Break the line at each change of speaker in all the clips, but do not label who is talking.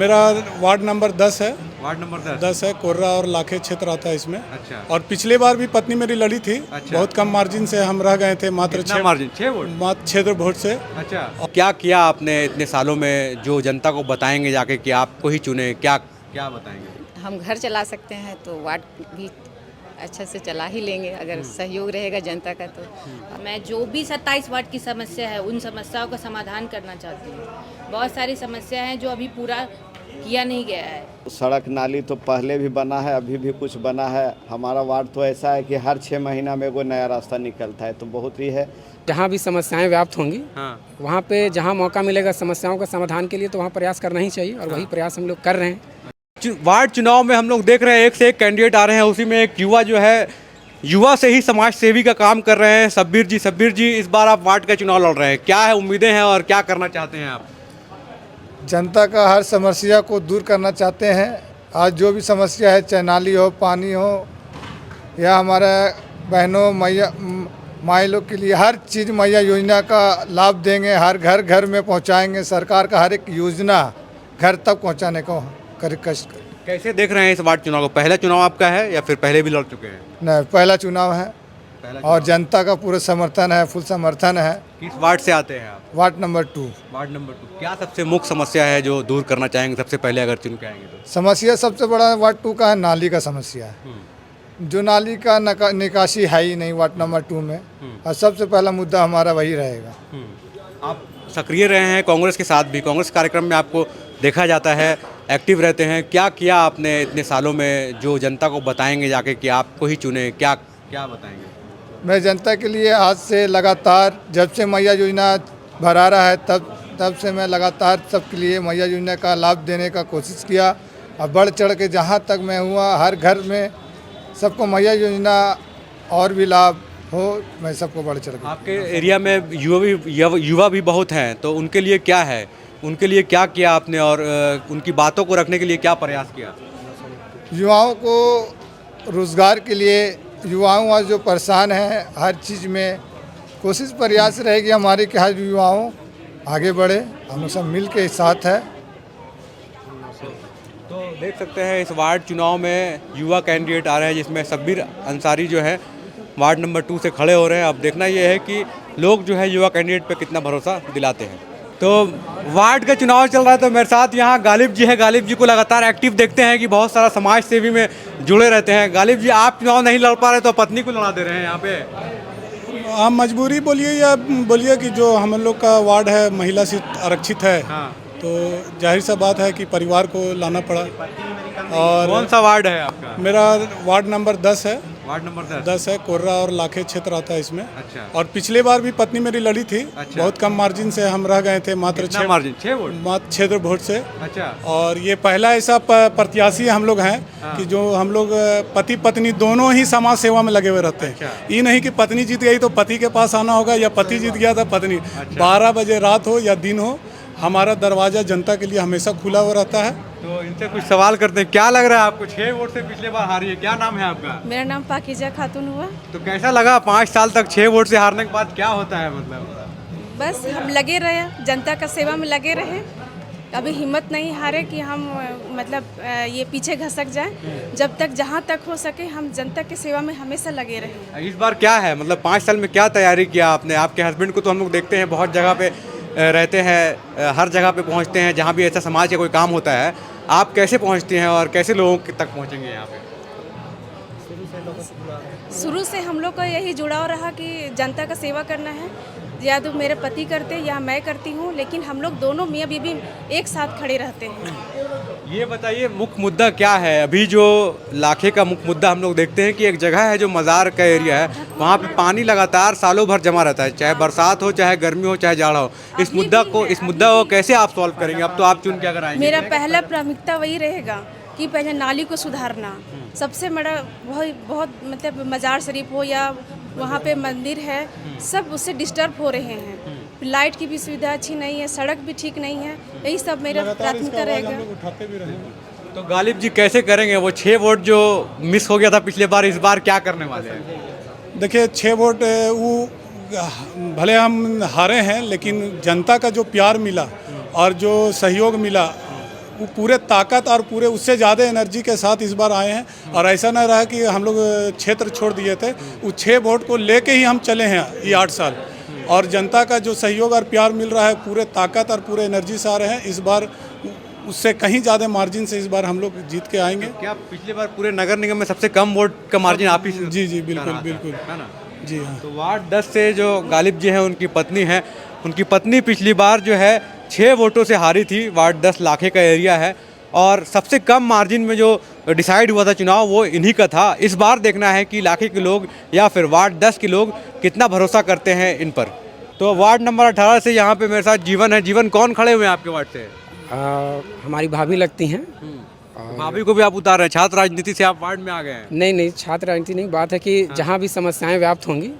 मेरा ward number 10 है।
Ward number
10 है, कोर्रा और लाखे क्षेत्र आता है इसमें।
अच्छा।
और पिछले बार भी पत्नी मेरी लड़ी थी।
अच्छा।
बहुत कम मार्जिन से हम रह गए थे, मात्र
कितना मार्जिन? 6 वोट?
6 वोट से।
अच्छा। क्या किया आपने इतने सालों में जो जनता को बताएंगे जाके कि आपको ही चुने? क्या क्या बताएंगे?
हम घर चला सकते हैं तो वार्ड भी अच्छा से चला ही लेंगे अगर सहयोग रहेगा जनता का तो।
मैं जो भी 27 वार्ड की समस्या है उन समस्याओं का समाधान करना चाहती हूँ। बहुत सारी समस्या हैं जो अभी पूरा किया नहीं गया है।
सड़क नाली तो पहले भी बना है, अभी भी कुछ बना है। हमारा वार्ड तो ऐसा है कि हर 6 महीना में कोई नया रास्ता निकलता है, तो बहुत ही है।
जहाँ भी समस्याएं व्याप्त होंगी
हाँ।
वहाँ पे जहाँ मौका मिलेगा समस्याओं का समाधान के लिए तो वहाँ प्रयास करना ही चाहिए और वही प्रयास हम लोग कर रहे हैं।
वार्ड चुनाव में हम लोग देख रहे हैं एक से एक कैंडिडेट आ रहे हैं, उसी में एक युवा जो है युवा से ही समाज सेवी का काम कर रहे हैं। सब्बीर जी इस बार आप वार्ड का चुनाव लड़ रहे हैं, क्या है उम्मीदें हैं और क्या करना चाहते हैं आप?
जनता का हर समस्या को दूर करना चाहते हैं। आज जो भी समस्या है, चाहे नाली हो, पानी हो या हमारा बहनों मैया माई लोग के लिए हर चीज़ मैया योजना का लाभ देंगे, हर घर घर में पहुंचाएंगे। सरकार का हर एक योजना घर तक पहुंचाने को कष्ट।
कैसे देख रहे हैं इस वार्ड चुनाव को? पहला चुनाव आपका है या फिर पहले भी लड़ चुके हैं?
नहीं, पहला चुनाव है और जनता का पूरा समर्थन है, फुल समर्थन है।
किस वार्ड से आते हैं आप?
Ward number 2।
Ward number 2। क्या सबसे मुख्य समस्या है जो दूर करना चाहेंगे सबसे पहले अगर चुन के आएंगे तो?
समस्या सबसे बड़ा वार्ड 2 का है, नाली का समस्या है। जो नाली का निकासी है ही नहीं वार्ड नंबर 2 में, और सबसे पहला मुद्दा हमारा वही रहेगा।
आप सक्रिय रहे हैं कांग्रेस के साथ भी, कांग्रेस कार्यक्रम में आपको देखा जाता है, एक्टिव रहते हैं। क्या किया आपने इतने सालों में जो जनता को बताएंगे जाके कि आपको ही चुने? क्या क्या बताएंगे?
मैं जनता के लिए आज से लगातार जब से मैया योजना भरा रहा है तब से मैं लगातार सबके लिए मैया योजना का लाभ देने का कोशिश किया और बढ़ चढ़ के जहाँ तक मैं हुआ हर घर में सबको मैया योजना और भी लाभ हो, मैं सबको बढ़ चढ़ के।
आपके एरिया में युवा भी बहुत हैं, तो उनके लिए क्या है, उनके लिए क्या किया आपने और उनकी बातों को रखने के लिए क्या प्रयास किया?
युवाओं को रोज़गार के लिए, युवाओं आज जो परेशान हैं हर चीज़ में, कोशिश प्रयास रहेगी हमारे कि हर युवाओं आगे बढ़े। हम सब मिल के साथ है।
तो देख सकते हैं इस वार्ड चुनाव में युवा कैंडिडेट आ रहे हैं, जिसमें सब्बीर अंसारी जो है वार्ड नंबर 2 से खड़े हो रहे हैं। अब देखना ये है कि लोग जो है युवा कैंडिडेट पे कितना भरोसा दिलाते हैं। तो वार्ड का चुनाव चल रहा है, तो मेरे साथ यहाँ गालिब जी है। गालिब जी को लगातार एक्टिव देखते हैं कि बहुत सारा समाज सेवी में जुड़े रहते हैं। गालिब जी, आप चुनाव नहीं लड़ पा रहे तो पत्नी को लड़ा दे रहे हैं यहाँ पे।
आप मजबूरी बोलिए या बोलिए कि जो हम लोग का वार्ड है महिला सीट आरक्षित है।
हाँ।
तो जाहिर सा बात है कि परिवार को लाना पड़ा। और
कौन सा वार्ड है आपका?
मेरा वार्ड नंबर 10 है।
वार्ड नंबर
10 है, कोर्रा और लाखे क्षेत्र आता है इसमें।
अच्छा।
और पिछले बार भी पत्नी मेरी लड़ी थी।
अच्छा।
बहुत कम मार्जिन से हम रह गए थे, मात्र 6
मार्जिन? 6 वोट?
मात्र 6 वोट से।
अच्छा।
और ये पहला ऐसा प्रत्याशी हम लोग हैं कि जो हम लोग पति पत्नी दोनों ही समाज सेवा में लगे हुए रहते हैं।
अच्छा।
ये नहीं कि पत्नी जीत गई तो पति के पास आना होगा या पति जीत गया था पत्नी। 12 बजे रात हो या दिन हो, हमारा दरवाजा जनता के लिए हमेशा खुला हुआ रहता है।
तो इनसे कुछ सवाल करते हैं। क्या लग रहा है आपको? 6 वोट से पिछले बार हारी है, क्या नाम है आपका?
मेरा नाम पाकिजा खातून हुआ।
तो कैसा लगा 5 साल तक 6 वोट से हारने के बाद? क्या होता है मतलब?
बस हम लगे रहे, जनता का सेवा में लगे रहे। अभी हिम्मत नहीं हारे कि हम मतलब ये पीछे घसक जाए। जब तक जहाँ तक हो सके हम जनता की सेवा में हमेशा लगे रहे।
इस बार क्या है मतलब 5 साल में क्या तैयारी किया आपने? आपके हस्बैंड को तो हम लोग देखते हैं बहुत जगह पे रहते हैं, हर जगह पे पहुंचते हैं जहां भी ऐसा समाज का कोई काम होता है। आप कैसे पहुंचते हैं और कैसे लोगों तक पहुंचेंगे यहाँ पे?
शुरू से हम लोग का यही जुड़ाव रहा कि जनता का सेवा करना है। या तो मेरे पति करते या मैं करती हूँ, लेकिन हम लोग दोनों मियाँ बीवी एक साथ खड़े रहते हैं।
ये बताइए मुख्य मुद्दा क्या है? अभी जो लाखे का मुख्य मुद्दा हम लोग देखते हैं कि एक जगह है जो मज़ार का एरिया है, वहाँ पे पानी लगातार सालों भर जमा रहता है, चाहे बरसात हो, चाहे गर्मी हो, चाहे जाड़ा हो। इस मुद्दा को कैसे आप सॉल्व करेंगे? अब तो आप चुन के अगर आएंगे।
मेरा पहला प्राथमिकता वही रहेगा कि पहले नाली को सुधारना सबसे बड़ा। बहुत मतलब मज़ार शरीफ हो या वहाँ पे मंदिर है, सब उससे डिस्टर्ब हो रहे हैं। लाइट की भी सुविधा अच्छी नहीं है, सड़क भी ठीक नहीं है। यही सब मेरा प्राथमिकता रहेगा।
तो गालिब जी कैसे करेंगे? वो 6 वोट जो मिस हो गया था पिछले बार, इस बार क्या करने वाले हैं?
देखिए 6 वोट वो भले हम हारे हैं, लेकिन जनता का जो प्यार मिला और जो सहयोग मिला वो पूरे ताकत और पूरे उससे ज़्यादा एनर्जी के साथ इस बार आए हैं। और ऐसा ना रहा कि हम लोग क्षेत्र छोड़ दिए थे, वो 6 वोट को लेके ही हम चले हैं ये 8 साल। और जनता का जो सहयोग और प्यार मिल रहा है, पूरे ताकत और पूरे एनर्जी से आ रहे हैं। इस बार उससे कहीं ज़्यादा मार्जिन से इस बार हम लोग जीत के आएंगे।
क्या पिछली बार पूरे नगर निगम में सबसे कम वोट का मार्जिन आप ही से?
जी बिल्कुल बिल्कुल,
है ना?
जी हाँ।
तो वार्ड 10 से जो गालिब जी हैं उनकी पत्नी हैं, उनकी पत्नी पिछली बार जो है 6 वोटों से हारी थी। वार्ड 10 लाखे का एरिया है और सबसे कम मार्जिन में जो डिसाइड हुआ था चुनाव वो इन्हीं का था। इस बार देखना है कि लाखे के लोग या फिर वार्ड 10 के लोग कितना भरोसा करते हैं इन पर। तो वार्ड नंबर 18 से यहाँ पे मेरे साथ जीवन है। जीवन, कौन खड़े हुए हैं आपके वार्ड से?
हमारी भाभी लगती हैं।
भाभी को भी आप उतार रहे हैं? छात्र राजनीति से आप वार्ड में आ गए हैं?
नहीं, छात्र राजनीति नहीं, बात है कि जहाँ भी समस्याएं व्याप्त होंगी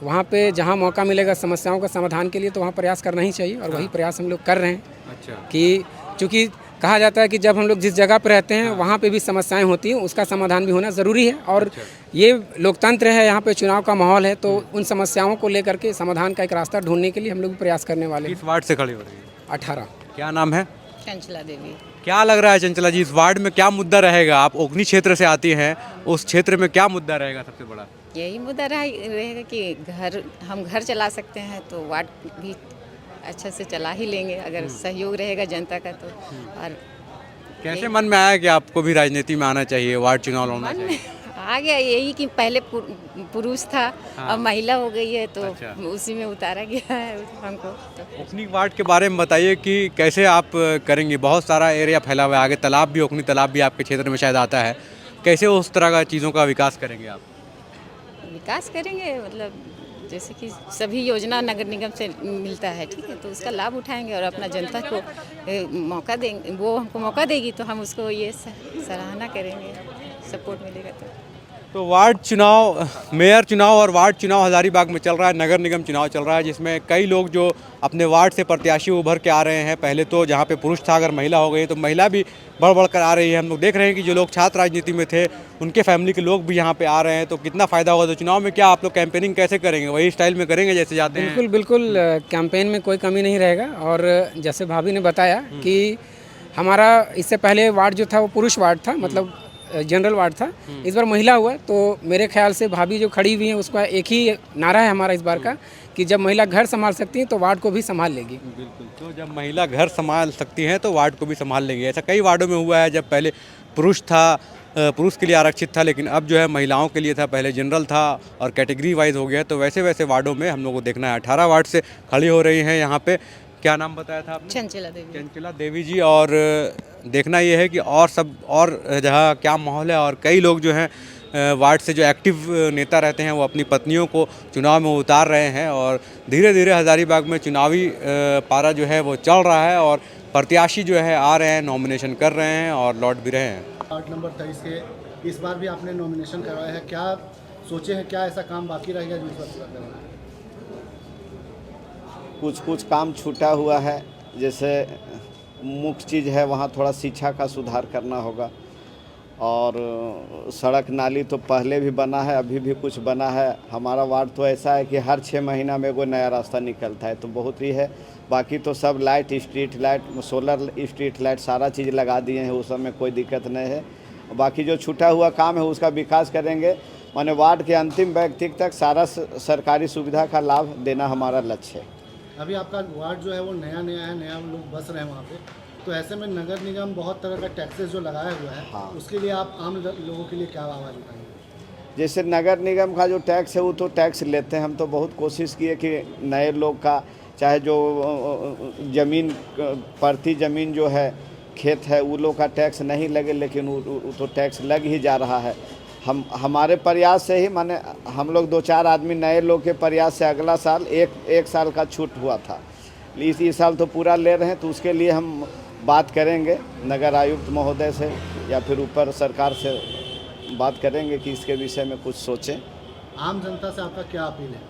वहाँ पे जहाँ मौका मिलेगा समस्याओं का समाधान के लिए तो वहाँ प्रयास करना ही चाहिए, और वही प्रयास हम लोग कर रहे हैं।
अच्छा।
कि चूँकि कहा जाता है कि जब हम लोग जिस जगह पर रहते हैं वहाँ पे भी समस्याएं होती हैं, उसका समाधान भी होना ज़रूरी है। और ये लोकतंत्र है, यहाँ पे चुनाव का माहौल है, तो उन समस्याओं को लेकर के समाधान का एक रास्ता ढूंढने के लिए हम लोग प्रयास करने वाले हैं।
किस वार्ड से खड़ी हो रही है?
18।
क्या नाम है?
चंचला देवी।
क्या लग रहा है चंचला जी, इस वार्ड में क्या मुद्दा रहेगा? आप ओखनी क्षेत्र से आती हैं, उस क्षेत्र में क्या मुद्दा रहेगा सबसे बड़ा?
यही मुद्दा रहेगा कि हम घर चला सकते हैं, तो वार्ड भी अच्छे से चला ही लेंगे अगर सहयोग रहेगा जनता का तो। और
कैसे मन में आया कि आपको भी राजनीति में आना चाहिए, वार्ड चुनाव लड़ना चाहिए?
आ गया यही कि पहले पुरुष था, अब महिला हो गई है, तो उसी में उतारा गया है हमको। तो
ओखनी वार्ड के बारे में बताइए कि कैसे आप करेंगे? बहुत सारा एरिया फैला हुआ है, आगे तालाब भी, ओखनी तालाब भी आपके क्षेत्र में शायद आता है। कैसे उस तरह का चीज़ों का विकास करेंगे आप?
विकास करेंगे मतलब जैसे कि सभी योजना नगर निगम से मिलता है, ठीक है, तो उसका लाभ उठाएंगे और अपना जनता को मौका देंगे, वो हमको मौका देगी तो हम उसको ये सराहना करेंगे, सपोर्ट मिलेगा तो
वार्ड चुनाव, मेयर चुनाव और वार्ड चुनाव हज़ारीबाग में चल रहा है। नगर निगम चुनाव चल रहा है जिसमें कई लोग जो अपने वार्ड से प्रत्याशी उभर के आ रहे हैं। पहले तो जहाँ पे पुरुष था, अगर महिला हो गई तो महिला भी बढ़ कर आ रही है। हम लोग देख रहे हैं कि जो लोग छात्र राजनीति में थे उनके फैमिली के लोग भी यहाँ पे आ रहे हैं, तो कितना फ़ायदा होगा। तो चुनाव में क्या आप लोग कैंपेनिंग कैसे करेंगे? वही स्टाइल में करेंगे जैसे जाते हैं?
बिल्कुल कैंपेन में कोई कमी नहीं रहेगा। और जैसे भाभी ने बताया कि हमारा इससे पहले वार्ड जो था वो पुरुष वार्ड था, मतलब जनरल वार्ड था। इस बार महिला हुआ, तो मेरे ख्याल से भाभी जो खड़ी हुई हैं उसका एक ही नारा है हमारा इस बार का कि जब महिला घर संभाल सकती हैं तो वार्ड को भी संभाल लेगी।
बिल्कुल, तो जब महिला घर संभाल सकती हैं तो वार्ड को भी संभाल लेंगे। ऐसा कई वार्डों में हुआ है, जब पहले पुरुष था, पुरुष के लिए आरक्षित था, लेकिन अब जो है महिलाओं के लिए था, पहले जनरल था और कैटेगरी वाइज हो गया। तो वैसे वैसे वार्डों में हम लोग को देखना है। 18 वार्ड से खड़ी हो रही हैं यहाँ पे। क्या नाम बताया था आपने?
चंचला देवी।
चंचला देवी जी। और देखना ये है कि और सब और जहाँ क्या माहौल है, और कई लोग जो हैं वार्ड से जो एक्टिव नेता रहते हैं वो अपनी पत्नियों को चुनाव में उतार रहे हैं। और धीरे धीरे हज़ारीबाग में चुनावी पारा जो है वो चल रहा है और प्रत्याशी जो है आ रहे हैं, नॉमिनेशन कर रहे हैं और लौट भी रहे हैं।
वार्ड नंबर 23 के इस बार भी आपने नॉमिनेशन करवाया है, क्या सोचे हैं, क्या ऐसा काम बाकी रह गया जो इस बार पूरा करना है?
कुछ काम छूटा हुआ है, जैसे मुख्य चीज़ है वहाँ थोड़ा शिक्षा का सुधार करना होगा। और सड़क नाली तो पहले भी बना है, अभी भी कुछ बना है। हमारा वार्ड तो ऐसा है कि हर 6 महीना में कोई नया रास्ता निकलता है, तो बहुत ही है। बाकी तो सब light, street light, solar street light सारा चीज़ लगा दिए हैं, उस सब में कोई दिक्कत नहीं है। बाकी जो छूटा हुआ काम है उसका विकास करेंगे। माने वार्ड के अंतिम व्यक्ति तक सारा सरकारी सुविधा का लाभ देना हमारा लक्ष्य है।
अभी आपका वार्ड जो है वो नया है, नया लोग बस रहे हैं वहाँ पे, तो ऐसे में नगर निगम बहुत तरह का टैक्सेस जो लगाया हुआ है, हाँ, उसके लिए आप आम लोगों के लिए क्या आवाज़ उठाएंगे?
जैसे नगर निगम का जो टैक्स है वो तो टैक्स लेते हैं। हम तो बहुत कोशिश किए कि नए लोग का, चाहे जो ज़मीन प्रति ज़मीन जो है खेत है वो लोग का टैक्स नहीं लगे, लेकिन वो तो टैक्स लग ही जा रहा है। हमारे प्रयास से ही, माने हम लोग 2-4 आदमी नए लोग के प्रयास से अगला साल एक साल का छूट हुआ था। इस साल तो पूरा ले रहे हैं, तो उसके लिए हम बात करेंगे नगर आयुक्त महोदय से या फिर ऊपर सरकार से बात करेंगे कि इसके विषय में कुछ सोचें।
आम जनता से आपका क्या अपील है?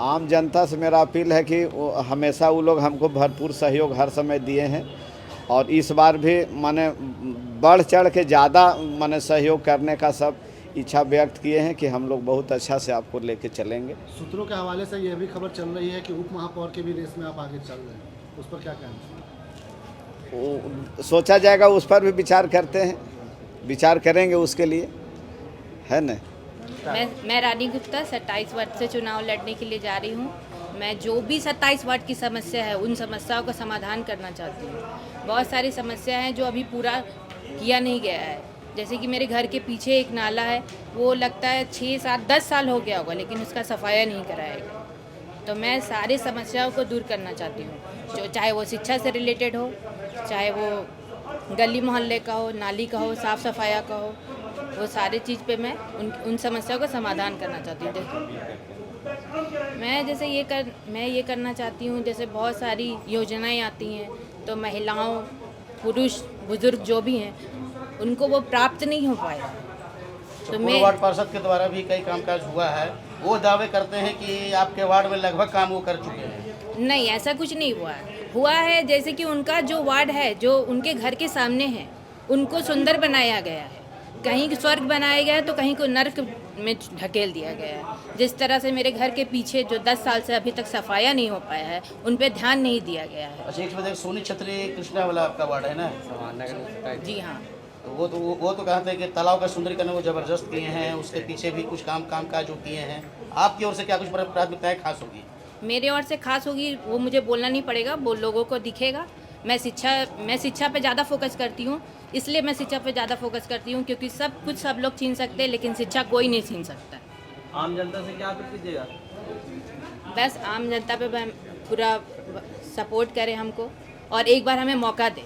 आम जनता से मेरा अपील है कि हमेशा वो लोग हमको भरपूर सहयोग हर समय दिए हैं, और इस बार भी माने बढ़ चढ़ के ज़्यादा माने सहयोग करने का सब इच्छा व्यक्त किए हैं कि हम लोग बहुत अच्छा से आपको लेके चलेंगे।
सूत्रों के हवाले से यह भी खबर चल रही है कि उप महापौर के भी रेस में आप आगे चल रहे हैं, उस पर क्या कहना चाहिए?
सोचा जाएगा, उस पर भी विचार करते हैं, विचार करेंगे उसके लिए, है न।
मैं रानी गुप्ता 27 वार्ड से चुनाव लड़ने के लिए जा रही हूँ। मैं जो भी 27 वार्ड की समस्या है उन समस्याओं का समाधान करना चाहती हूँ। बहुत सारी समस्या हैं जो अभी पूरा किया नहीं गया है। जैसे कि मेरे घर के पीछे एक नाला है, वो लगता है 6, 7, 10 साल हो गया होगा, लेकिन उसका सफाया नहीं कराया गया। तो मैं सारी समस्याओं को दूर करना चाहती हूँ, जो चाहे वो शिक्षा से रिलेटेड हो, चाहे वो गली मोहल्ले का हो, नाली का हो, साफ़ सफाया का हो, वो सारी चीज़ पे मैं उन समस्याओं का समाधान करना चाहती हूँ। मैं ये करना चाहती हूँ, जैसे बहुत सारी योजनाएं आती हैं तो महिलाओं, पुरुष, बुजुर्ग जो भी हैं उनको वो प्राप्त नहीं हो पाया। तो मैं
वार्ड पार्षद के द्वारा भी कई कामकाज हुआ है, वो दावे करते हैं कि आपके वार्ड में लगभग काम वो कर चुके हैं।
नहीं, ऐसा कुछ नहीं हुआ है। जैसे कि उनका जो वार्ड है, जो उनके घर के सामने है, उनको सुंदर बनाया गया है। कहीं स्वर्ग बनाया गया है तो कहीं को नर्क में ढकेल दिया गया है। जिस तरह से मेरे घर के पीछे जो 10 साल से अभी तक सफाया नहीं हो पाया है, उन पे ध्यान नहीं दिया गया है।
अच्छा, एक बजे सोनी छतरी कृष्णा वाला आपका वार्ड है ना?
जी हाँ।
वो तो कहते हैं कि तालाब का सुंदरीकरण वो जबरदस्त किए हैं, उसके पीछे भी कुछ काम काज जो किए हैं। आपकी ओर से क्या कुछ प्राथमिकताएं खास होगी?
मेरे ओर से खास होगी वो मुझे बोलना नहीं पड़ेगा, वो लोगों को दिखेगा। मैं शिक्षा पे ज़्यादा फोकस करती हूँ, इसलिए मैं शिक्षा पे ज़्यादा फोकस करती हूँ, क्योंकि सब कुछ सब लोग छीन सकते हैं, लेकिन शिक्षा कोई नहीं छीन सकता।
आम जनता से क्या अपील कीजिएगा?
बस आम जनता पे पूरा सपोर्ट करें हमको और एक बार हमें मौका दें।